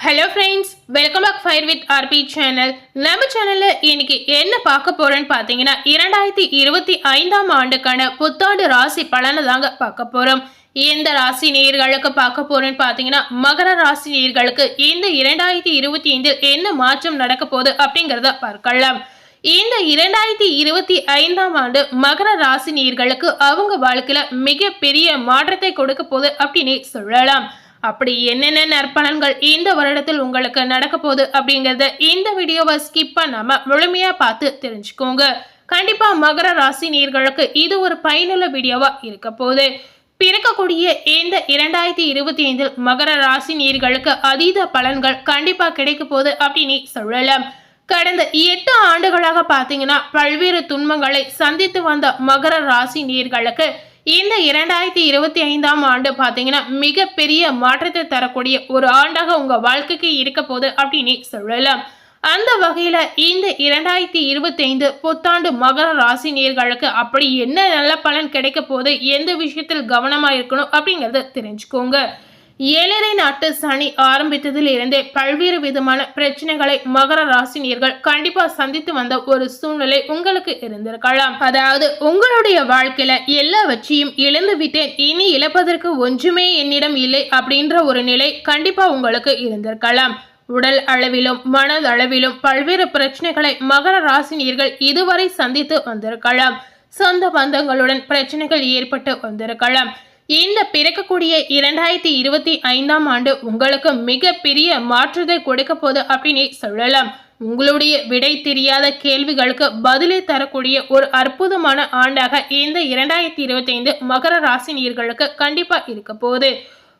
Hello friends, welcome back fire with RP channel. நம்ம சேனலில் இன்னைக்கு என்ன பார்க்க போறோன்னு பார்த்தீங்கன்னா 2025ஆம் ஆண்டுக்கான புத்தாண்டு ராசி பலனை தாங்க பார்க்க போகிறோம். எந்த ராசி நேயர்களுக்கு பார்க்க போறோன்னு பார்த்தீங்கன்னா மகர ராசி நேயர்களுக்கு இந்த 2025 என்ன மாற்றம் நடக்க போகுது அப்படிங்கிறத பார்க்கலாம். இந்த 2025ஆம் ஆண்டு மகர ராசி நேயர்களுக்கு அவங்க வாழ்க்கையில மிகப்பெரிய மாற்றத்தை கொடுக்க போகுது அப்படின்னு சொல்லலாம். அப்படி என்னென்ன நற்பலன்கள் இந்த வருடத்தில் உங்களுக்கு நடக்க போகுது அப்படிங்கறத இந்த வீடியோவை ஸ்கிப் பண்ணாம முழுமையா பார்த்து தெரிஞ்சுக்கோங்க. கண்டிப்பா மகர ராசி நேயர்களுக்கு இது ஒரு பயனுள்ள வீடியோவா இருக்க போகுது. பிறக்கக்கூடிய இந்த 2025 மகர ராசி நேயர்களுக்கு அதீத பலன்கள் கண்டிப்பா கிடைக்க போகுது அப்படின்னு சொல்லலாம். கடந்த 8 ஆண்டுகளாக பார்த்தீங்கன்னா பல்வேறு துன்பங்களை சந்தித்து வந்த மகர ராசி நேயர்களுக்கு இந்த 2025ஆம் ஆண்டு பார்த்தீங்கன்னா மிகப்பெரிய மாற்றத்தை தரக்கூடிய ஒரு ஆண்டாக உங்க வாழ்க்கைக்கு இருக்க போகுது அப்படின்னு சொல்லலாம். அந்த வகையில இந்த 2025 புத்தாண்டு மகர ராசி நேயர்களுக்கு அப்படி என்ன நல்ல பலன் கிடைக்க போகுது, எந்த விஷயத்தில் கவனமா இருக்கணும் அப்படிங்கறத தெரிஞ்சுக்கோங்க. 7 நாட்டு சனி ஆரம்பித்ததில் இருந்தே பல்வேறு விதமான பிரச்சனைகளை மகர ராசினியர்கள் கண்டிப்பா சந்தித்து வந்த ஒரு சூழ்நிலை உங்களுக்கு இருந்திருக்கலாம். அதாவது உங்களுடைய வாழ்க்கையில எல்லாவற்றையும் இழந்து விட்டேன், இனி இழப்பதற்கு ஒன்றுமே என்னிடம் இல்லை அப்படின்ற ஒரு நிலை கண்டிப்பா உங்களுக்கு இருந்திருக்கலாம். உடல் அளவிலும் மனதளவிலும் பல்வேறு பிரச்சனைகளை மகர ராசினியர்கள் இதுவரை சந்தித்து வந்திருக்கலாம். சொந்த பந்தங்களுடன் பிரச்சனைகள் ஏற்பட்டு வந்திருக்கலாம். இந்த பிறக்கக்கூடிய 2025ஆம் ஆண்டு உங்களுக்கு மிகப்பெரிய மாற்றத்தை கொடுக்க போது அப்படின்னு சொல்லலாம். உங்களுடைய விடை தெரியாத கேள்விகளுக்கு பதிலை தரக்கூடிய ஒரு அற்புதமான ஆண்டாக இந்த 2025 மகர ராசினியர்களுக்கு கண்டிப்பா இருக்க போகுது.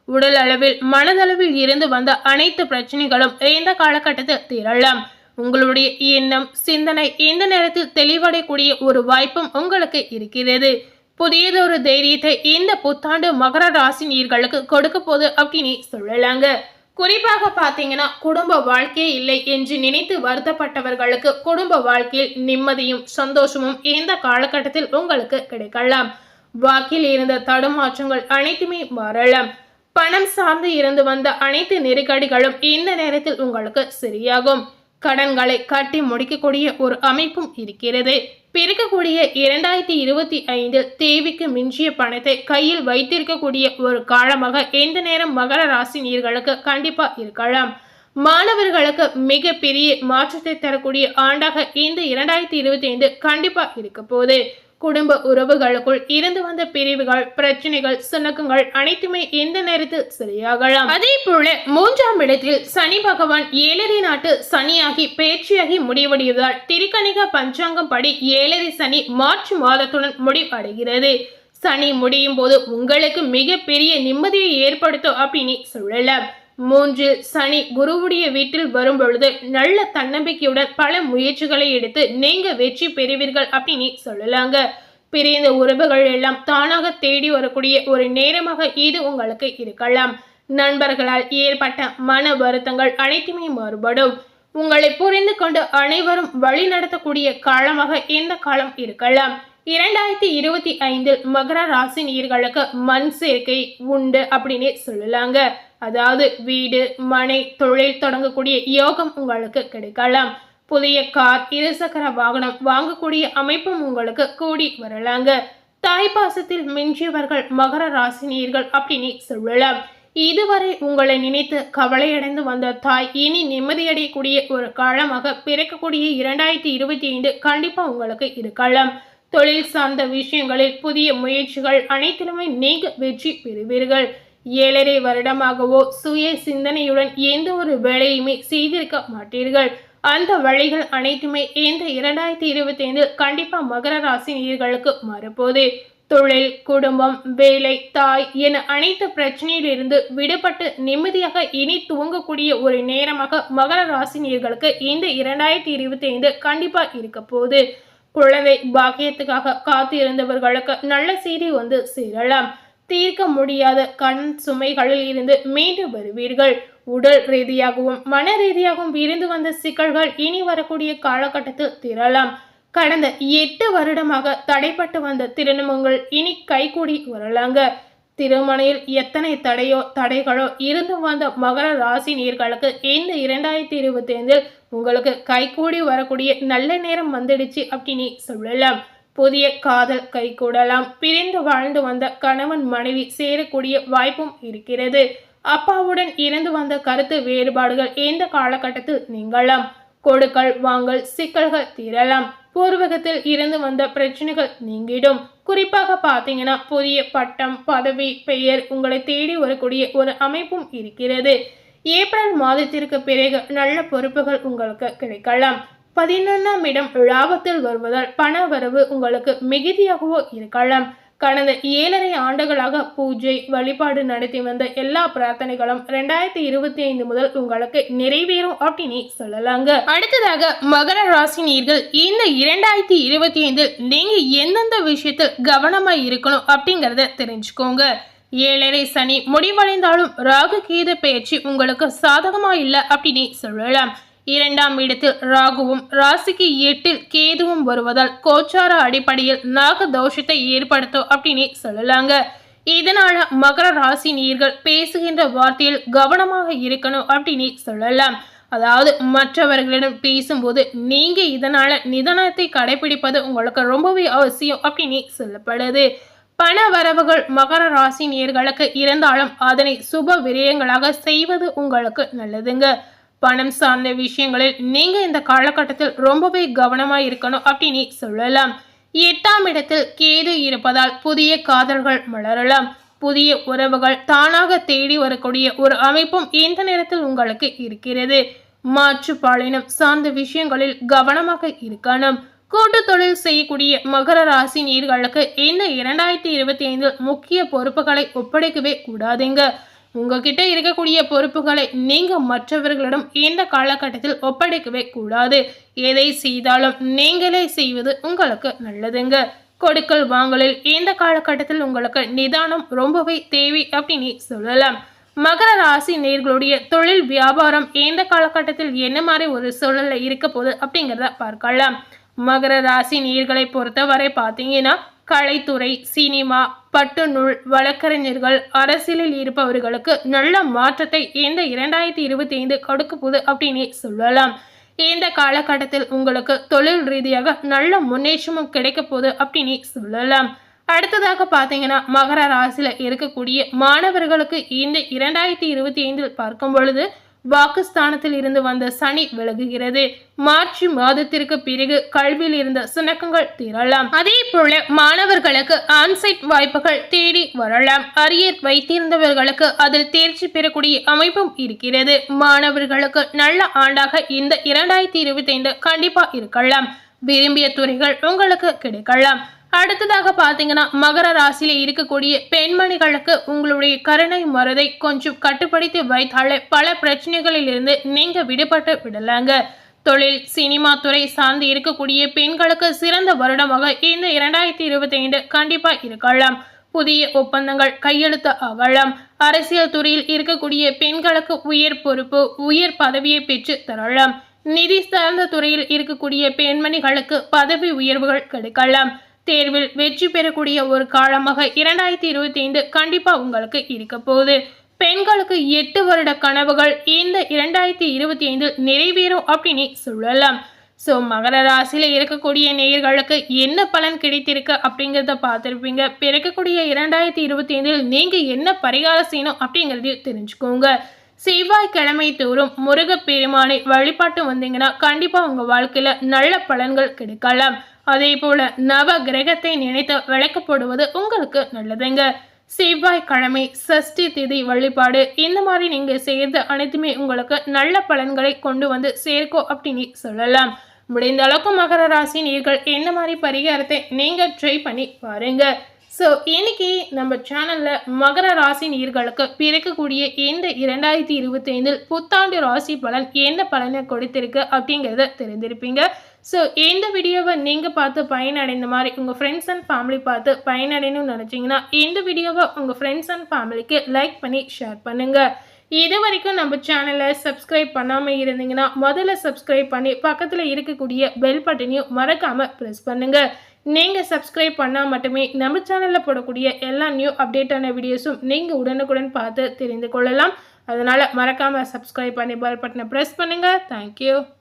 உடல் அளவில் மனதளவில் இருந்து வந்த அனைத்து பிரச்சனைகளும் இந்த காலகட்டத்தில் தீரலாம். உங்களுடைய எண்ணம் சிந்தனை இந்த நேரத்தில் தெளிவடையக்கூடிய ஒரு வாய்ப்பும் உங்களுக்கு இருக்கிறது. புதியதொரு தைரியத்தை இந்த புத்தாண்டு மகர ராசி நேயர்களுக்கு கொடுக்க போகுது அப்படின்னு சொல்லலாங்க. குறிப்பாக பார்த்தீங்கன்னா குடும்ப வாழ்க்கையே இல்லை என்று நினைத்து வருத்தப்பட்டவர்களுக்கு குடும்ப வாழ்க்கையில் நிம்மதியும் சந்தோஷமும் இந்த காலகட்டத்தில் உங்களுக்கு கிடைக்கலாம். வாக்கில் இருந்த தடுமாற்றங்கள் அனைத்துமே மாறலாம். பணம் சார்ந்து இருந்து வந்த அனைத்து நெருக்கடிகளும் இந்த நேரத்தில் உங்களுக்கு சரியாகும். கடன்களை கட்டி முடிக்கக்கூடிய ஒரு அமைப்பும் இருக்கிறது. பிறக்கக்கூடிய 2025 தேவைக்கு மிஞ்சிய பணத்தை கையில் வைத்திருக்கக்கூடிய ஒரு காலமாக இந்த நேரம் மகர ராசி நேயர்களுக்கு கண்டிப்பா இருக்கலாம். மாணவர்களுக்கு மிகப்பெரிய மாற்றத்தை தரக்கூடிய ஆண்டாக இந்த 2025 கண்டிப்பா இருக்க போகுது. குடும்ப உறவுகளுக்குள் இருந்து வந்த பிரிவுகள் பிரச்சனைகள் சுணக்கங்கள் அனைத்துமே இந்த நேரத்தில் சரியாகலாம். அதே போல 3ஆம் இடத்தில் சனி பகவான் 7 நாட்டு சனியாகி பயிற்சியாகி முடிவடைவதால் திருக்கணிக பஞ்சாங்கம் படி 7 சனி மார்ச் மாதத்துடன் முடிவடைகிறது. சனி முடியும் போது உங்களுக்கு மிகப்பெரிய நிம்மதியை ஏற்படுத்தும் அப்படின்னு சொல்லலாம். 3 சனி குருவுடைய வீட்டில் வரும் பொழுது நல்ல தன்னம்பிக்கையுடன் பல முயற்சிகளை எடுத்து நீங்க வெற்றி பெறுவீர்கள் அப்படின்னு சொல்லலாங்க. பிரிந்த உறவுகள் எல்லாம் தானாக தேடி வரக்கூடிய ஒரு நேரமாக இது உங்களுக்கு இருக்கலாம். நண்பர்களால் ஏற்பட்ட மன வருத்தங்கள் அனைத்துமே மாறுபடும். உங்களை புரிந்து கொண்டு அனைவரும் வழி நடத்தக்கூடிய காலமாக இந்த காலம் இருக்கலாம். 2025 மகர ராசி நேயர்களுக்கு மண் சேர்க்கை உண்டு அப்படின்னு சொல்லலாங்க. அதாவது வீடு மனை தொழில் தொடங்கக்கூடிய யோகம் உங்களுக்கு கிடைக்கலாம். புதிய கார் இருசக்கர வாகனம் வாங்கக்கூடிய அமைப்பும் உங்களுக்கு கூடி வரலாங்க. தாய்ப்பாசத்தில் மிஞ்சியவர்கள் மகர ராசி நேயர்கள் அப்படின்னு சொல்லலாம். இதுவரை உங்களை நினைத்து கவலையடைந்து வந்த தாய் இனி நிம்மதியடையக்கூடிய ஒரு காலமாக பிறக்கக்கூடிய 2025 கண்டிப்பா உங்களுக்கு இருக்கலாம். தொழில் சார்ந்த விஷயங்களில் புதிய முயற்சிகள் அனைத்திலுமே நீங்க வெற்றி பெறுவீர்கள். 7.5 வருடமாகவோ சுய சிந்தனையுடன் எந்த ஒரு வேலையுமே செய்திருக்க மாட்டீர்கள். அந்த வழிகள் அனைத்துமே இந்த 2025 கண்டிப்பா மகர ராசி நேயர்களுக்கு மாறப்போகுது. தொழில் குடும்பம் வேலை தாய் என அனைத்து பிரச்சனையிலிருந்து விடுபட்டு நிம்மதியாக இனி துவங்கக்கூடிய ஒரு நேரமாக மகர ராசி நேயர்களுக்கு இந்த 2025 கண்டிப்பா இருக்க போகுது. குழந்தை பாக்கியத்துக்காக காத்து இருந்தவர்களுக்கு நல்ல செய்தி வந்து சேரலாம். தீர்க்க முடியாத கண் சுமைகளில் இருந்து மீண்டு வருவீர்கள். உடல் ரீதியாகவும் மன ரீதியாகவும் இருந்து வந்த சிக்கல்கள் இனி வரக்கூடிய காலகட்டத்தில் தீரலாம். கடந்த 8 வருடமாக தடைப்பட்டு வந்த திருமணங்கள் இனி கைகூடி வரலாங்க. திருமணையில் எத்தனை தடைகளோ இருந்து வந்த மகர ராசி நேர்களுக்கு இந்த 2025 உங்களுக்கு கைகூடி வரக்கூடிய நல்ல நேரம் வந்துடுச்சு அப்படின்னு சொல்லலாம். புதிய காதல் கைகூடலாம். பிரிந்து வாழ்ந்து வந்த கணவன் மனைவி சேரக்கூடிய வாய்ப்பும் இருக்கிறது. அப்பாவுடன் இருந்து வந்த கருத்து வேறுபாடுகள் இந்த காலகட்டத்தில் நீங்கலாம். கொடுக்கல் வாங்கல் சிக்கல்கள் தீரலாம். பூர்வகத்தில் இருந்து வந்த பிரச்சனைகள் நீங்கிடும். குறிப்பாக பார்த்தீங்கன்னா புதிய பட்டம் பதவி பெயர் உங்களை தேடி வரக்கூடிய ஒரு அமைப்பும் இருக்கிறது. ஏப்ரல் மாதத்திற்கு பிறகு நல்ல பொறுப்புகள் உங்களுக்கு கிடைக்கலாம். 11ஆம் இடம் லாபத்தில் வருவதால் பண வரவு உங்களுக்கு மிகுதியாகவோ இருக்கலாம். கடந்த 7.5 ஆண்டுகளாக பூஜை வழிபாடு நடத்தி வந்த எல்லா பிரார்த்தனைகளும் 2025 முதல் உங்களுக்கு நிறைவேறும் அப்படின்னு சொல்லலாங்க. அடுத்ததாக மகர ராசி நேயர்கள் இந்த 2025 நீங்க எந்தெந்த விஷயத்தில் கவனமா இருக்கணும் அப்படிங்கறத தெரிஞ்சுக்கோங்க. 7.5 சனி முடிவடைந்தாலும் ராகு கேது பயிற்சி உங்களுக்கு சாதகமா இல்லை அப்படின்னு சொல்லலாம். 2ஆம் இடத்தில் ராகுவும் ராசிக்கு 8ல் கேதுவும் வருவதால் கோச்சார அடிப்படையில் நாக தோஷத்தை ஏற்படுத்தும் அப்படின்னு சொல்லலாங்க. இதனால மகர ராசி நேயர்கள் பேசுகின்ற வார்த்தையில் கவனமாக இருக்கணும் அப்படின்னு சொல்லலாம். அதாவது மற்றவர்களிடம் பேசும்போது நீங்க இதனால நிதானத்தை கடைபிடிப்பது உங்களுக்கு ரொம்பவே அவசியம் அப்படின்னு சொல்லப்படுது. பண வரவுகள் மகர ராசி நேயர்களுக்கு இருந்தாலும் அதனை சுப விரயங்களாக செய்வது உங்களுக்கு நல்லதுங்க. பணம் சார்ந்த விஷயங்களில் நீங்க இந்த காலகட்டத்தில் ரொம்பவே கவனமா இருக்கணும் அப்படின்னு சொல்லலாம். 8ஆம் இடத்தில் கேது இருப்பதால் புதிய காதல்கள் மலரலாம். புதிய உறவுகள் தானாக தேடி வரக்கூடிய ஒரு அமைப்பும் இந்த நேரத்தில் உங்களுக்கு இருக்கிறது. மாற்று பாலினம் சார்ந்த விஷயங்களில் கவனமாக இருக்கணும். கூட்டு தொழில் செய்யக்கூடிய மகர ராசி நேயர்களுக்கு இந்த 2025 முக்கிய பொறுப்புகளை ஒப்படைக்கவே கூடாதுங்க. உங்ககிட்ட இருக்கக்கூடிய பொறுப்புகளை நீங்க மற்றவர்களிடம் இந்த காலகட்டத்தில் ஒப்படைக்கவே கூடாது. எதை செய்தாலும் நீங்களே செய்வது உங்களுக்கு நல்லதுங்க. கொடுக்கல் வாங்கலில் இந்த காலகட்டத்தில் உங்களுக்கு நிதானம் ரொம்பவே தேவை அப்படின்னு சொல்லலாம். மகர ராசி நேயர்களுடைய தொழில் வியாபாரம் இந்த காலகட்டத்தில் என்ன மாதிரி ஒரு சூழல்ல இருக்க போகுது அப்படிங்கிறத பார்க்கலாம். மகர ராசி நேயர்களை பொறுத்தவரை பார்த்தீங்கன்னா கலைத்துறை சினிமா பட்டு நூல் வழக்கறிஞர்கள் அரசியலில் இருப்பவர்களுக்கு நல்ல மாற்றத்தை இந்த 2025 கொடுக்க போகுது அப்படின்னு சொல்லலாம். இந்த காலகட்டத்தில் உங்களுக்கு தொழில் ரீதியாக நல்ல முன்னேற்றமும் கிடைக்க போகுது அப்படின்னு சொல்லலாம். அடுத்ததாக பார்த்தீங்கன்னா மகர ராசியில இருக்கக்கூடிய மாணவர்களுக்கு இந்த 2025 பார்க்கும் பொழுது வாக்குஸ்தானத்தில் இருந்து வந்த சனி விலகுகிறது. மார்ச் மாதத்திற்கு பிறகு கல்வியில் இருந்த சுணக்கங்கள் தீரலாம். அதே போல மாணவர்களுக்கு ஆன்சைட் வாய்ப்புகள் தேடி வரலாம். அரியர் வைத்திருந்தவர்களுக்கு அதில் தேர்ச்சி பெறக்கூடிய அமைப்பும் இருக்கிறது. மாணவர்களுக்கு நல்ல ஆண்டாக இந்த 2025 கண்டிப்பா இருக்கலாம். விரும்பிய துறைகள் உங்களுக்கு கிடைக்கலாம். அடுத்ததாக பார்த்தீங்கன்னா மகர ராசியில இருக்கக்கூடிய பெண்மணிகளுக்கு உங்களுடைய கருணை மறதை கொஞ்சம் கட்டுப்படுத்தி வைத்தாலே பல பிரச்சனைகளில் இருந்து நீங்க விடுபட்டு விடலாங்க. தொழில் சினிமா துறை சார்ந்து இருக்கக்கூடிய பெண்களுக்கு சிறந்த வருடமாக இந்த 2025 கண்டிப்பா இருக்கலாம். புதிய ஒப்பந்தங்கள் கையெழுத்து ஆகலாம். அரசியல் துறையில் இருக்கக்கூடிய பெண்களுக்கு உயர் பொறுப்பு உயர் பதவியை பெற்று தரலாம். நிதி சார்ந்த துறையில் இருக்கக்கூடிய பெண்மணிகளுக்கு பதவி உயர்வுகள் கிடைக்கலாம். தேர்வில் வெற்றி பெறக்கூடிய ஒரு காலமாக 2025 கண்டிப்பா உங்களுக்கு இருக்க போகுது. பெண்களுக்கு 8 வருட கனவுகள் இந்த 2025 நிறைவேறும் அப்படின்னு சொல்லலாம். ஸோ மகர ராசியில இருக்கக்கூடிய நேயர்களுக்கு என்ன பலன் கிடைத்திருக்கு அப்படிங்கிறத பார்த்துருப்பீங்க. பிறக்கக்கூடிய 2025 நீங்க என்ன பரிகாரம் செய்யணும் அப்படிங்கிறதையும் தெரிஞ்சுக்கோங்க. செவ்வாய்க்கிழமை தோறும் முருகப்பெருமானை வழிபாட்டு வந்தீங்கன்னா கண்டிப்பா உங்க வாழ்க்கையில நல்ல பலன்கள் கிடைக்கலாம். அதே போல நவ கிரகத்தை நினைத்து விளக்கப்படுவது உங்களுக்கு நல்லதுங்க. செவ்வாய்க்கிழமை சஷ்டி திதி வழிபாடு இந்த மாதிரி நீங்க செய்யறது அனைத்துமே உங்களுக்கு நல்ல பலன்களை கொண்டு வந்து சேர்க்கும் அப்படின்னு சொல்லலாம். முடிந்த அளவுக்கு மகர ராசி நேயர்கள் என்ன மாதிரி பரிகாரத்தை நீங்க ட்ரை பண்ணி பாருங்க. ஸோ இன்னைக்கு நம்ம சேனலில் மகர ராசி நேயர்களுக்கு பிறக்கக்கூடிய இந்த 2025 புத்தாண்டு ராசி பலன் என்ன பலனை கொடுத்திருக்கு அப்படிங்கிறத தெரிஞ்சிருப்பீங்க. ஸோ இந்த வீடியோவை நீங்கள் பார்த்து பயனடைந்த மாதிரி உங்கள் ஃப்ரெண்ட்ஸ் அண்ட் ஃபேமிலி பார்த்து பயனடையணும்னு நினச்சிங்கன்னா இந்த வீடியோவை உங்கள் ஃப்ரெண்ட்ஸ் அண்ட் ஃபேமிலிக்கு லைக் பண்ணி ஷேர் பண்ணுங்கள். இது வரைக்கும் நம்ம சேனலை சப்ஸ்கிரைப் பண்ணாமல் இருந்தீங்கன்னா முதல்ல சப்ஸ்கிரைப் பண்ணி பக்கத்தில் இருக்கக்கூடிய பெல் பட்டனையும் மறக்காமல் ப்ரெஸ் பண்ணுங்கள். நீங்கள் சப்ஸ்கிரைப் பண்ணால் மட்டுமே நம்ம சேனலில் போடக்கூடிய எல்லா நியூ அப்டேட்டான வீடியோஸும் நீங்கள் உடனுக்குடன் பார்த்து தெரிந்து கொள்ளலாம். அதனால் மறக்காமல் சப்ஸ்கிரைப் பண்ணி பெல் பட்டனை ப்ரெஸ் பண்ணுங்கள். தேங்க்யூ.